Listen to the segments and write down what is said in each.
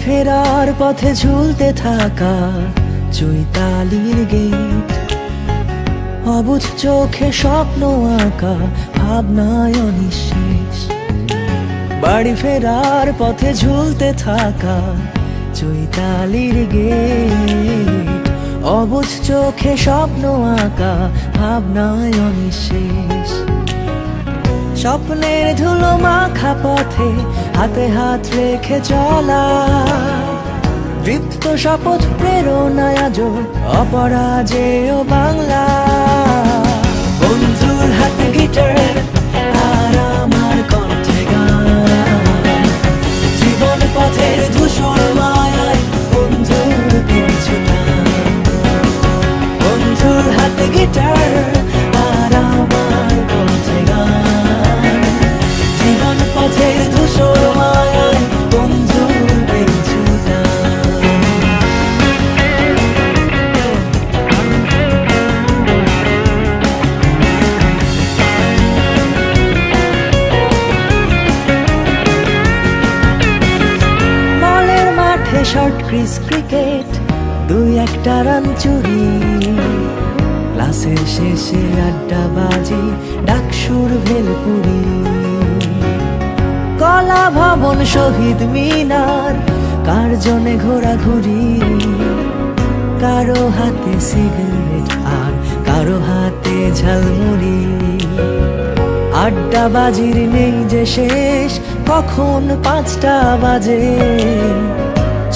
ফেরার পথে ঝুলতে থাকা চৈতালির গেট, অবুঝ চোখে স্বপ্ন আঁকা ভাবনায় অনিঃশেষ। বাড়ি ফেরার পথে ঝুলতে থাকা চৈতালির গেট, অবুঝ চোখে স্বপ্ন আঁকা ভাবনায় অনিঃশেষ। স্বপ্নের ধুলো মাখা পথে হাতে হাত রেখে চলা, দৃপ্ত শপথ প্রেরণায় আজ অপরাজেয় বাংলা। বন্ধুর হাতে গিটার আর আমার কণ্ঠে গান, জীবন পথের ধূসর মায়ায় বন্ধুর পিছু টান। বন্ধুর হাতে গিটার আর আমার কণ্ঠে গান, জীবন পথের ধূসর মায়ায় বন্ধুর পিছু টান। বলের মাঠে শর্ট ক্রিজ ক্রিকেট, দুই একটা রান চুরি, ক্লাসের শেষে আড্ডা বাজি ডাকসুর ভেলপুরি। কলা ভবন শহীদ মিনার কার্জনে ঘোরাঘুরি, কারো হাতে সিগারেট আর কারো হাতে ঝালমুড়ি। আড্ডা বাজির নেই যে শেষ, কখন 5টা বাজে।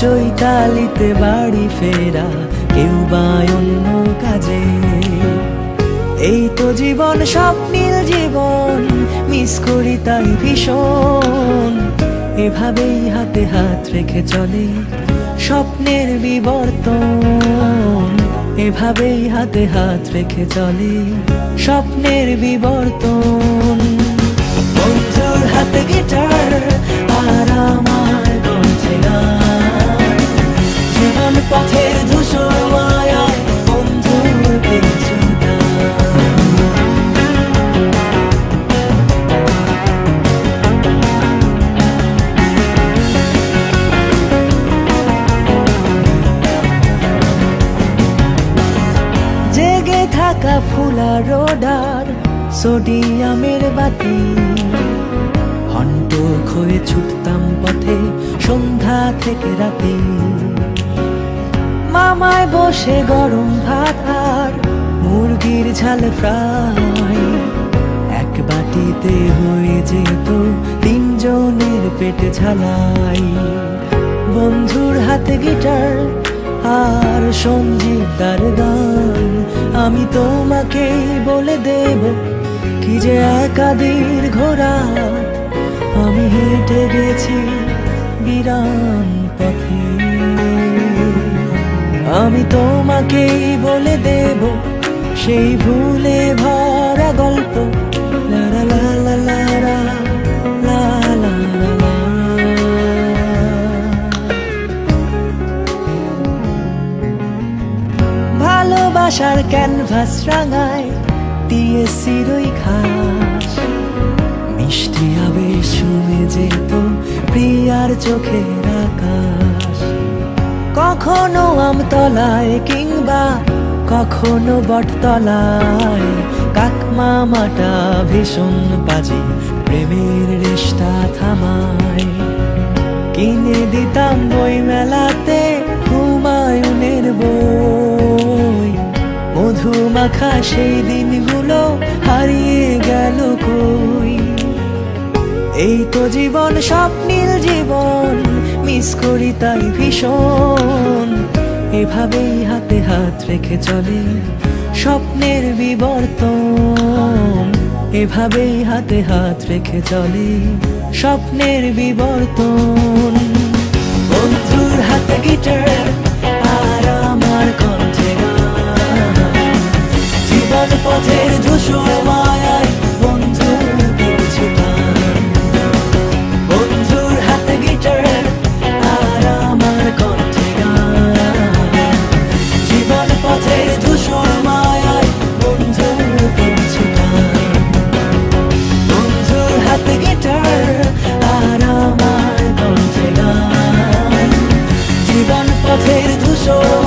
চৈতালিতে বাড়ি ফেরা কেউ বা অন্য কাজে। এই তো জীবন, স্বপ্নীল জীবন, মিস করি তাই ভীষণ। এভাবেই হাতে হাত রেখে চলে স্বপ্নের বিবর্তন। এভাবেই হাতে হাত রেখে চলে স্বপ্নের বিবর্তন। বন্ধুর হাতে গিটার আর আমার কণ্ঠে গান, জীবন পথের ধূসর মায়ায় বন্ধুর পিছু টান। জেগে থাকা ফুলা রোডার সোডিয়ামের বাতি, হন্ট হয়ে ছুটতাম পথে সন্ধ্যা থেকে রাতে। মামায় বসে গরম ভাত আর মুরগির ঝাল ফ্রাই, এক বাটিতে হয়ে যেত 3 জনের পেট ঝালাই। বন্ধুর হাতে গিটার আর সঞ্জীবদার গান, আমি তোমাকে বলে দেব কি যে একা দীর্ঘ রাত আমি হেঁটে গেছি বিরান পথে। আমি তোমাকেই বলে দেব সেই ভুলে ভরা গল্প। লা লা লা লা লা লা লা লা লা লা। ভালোবাসার ক্যানভাস রাঙায় দিয়ে চিরই ঘাস, মিষ্টি আবেশ ছুঁয়ে যেত প্রিয়ার চোখের আকাশ। কখনো আমতলায় কিংবা কখনো বটতলায়, কাকমামাটা ভীষণ বাজি প্রেমের রেশটা থামায়। কিনে দিতাম বই মেলাতে হুমায়ুনের বই, মধুমাখা সেই দিনগুলো হারিয়ে গেল কই। এই তো জীবন, স্বপ্নীল জীবন, মিস করি তাই ভীষণ। এভাবেই হাতে হাত রেখে চলে স্বপ্নের বিবর্তন। এভাবেই হাতে হাত রেখে চলে স্বপ্নের বিবর্তন। বন্ধুর হাতে গিটার আর আমার কণ্ঠে গান, জীবন পথের ধূসর মায়ায় বন্ধুর পিছু টান। বন্ধুর হাতে গিটার আর আমার কণ্ঠে গান, জীবন পথের ধূসর মায়ায় বন্ধুর পিছু টান। বন্ধুর হাতে গিটার আর আমার কণ্ঠে গান, এসো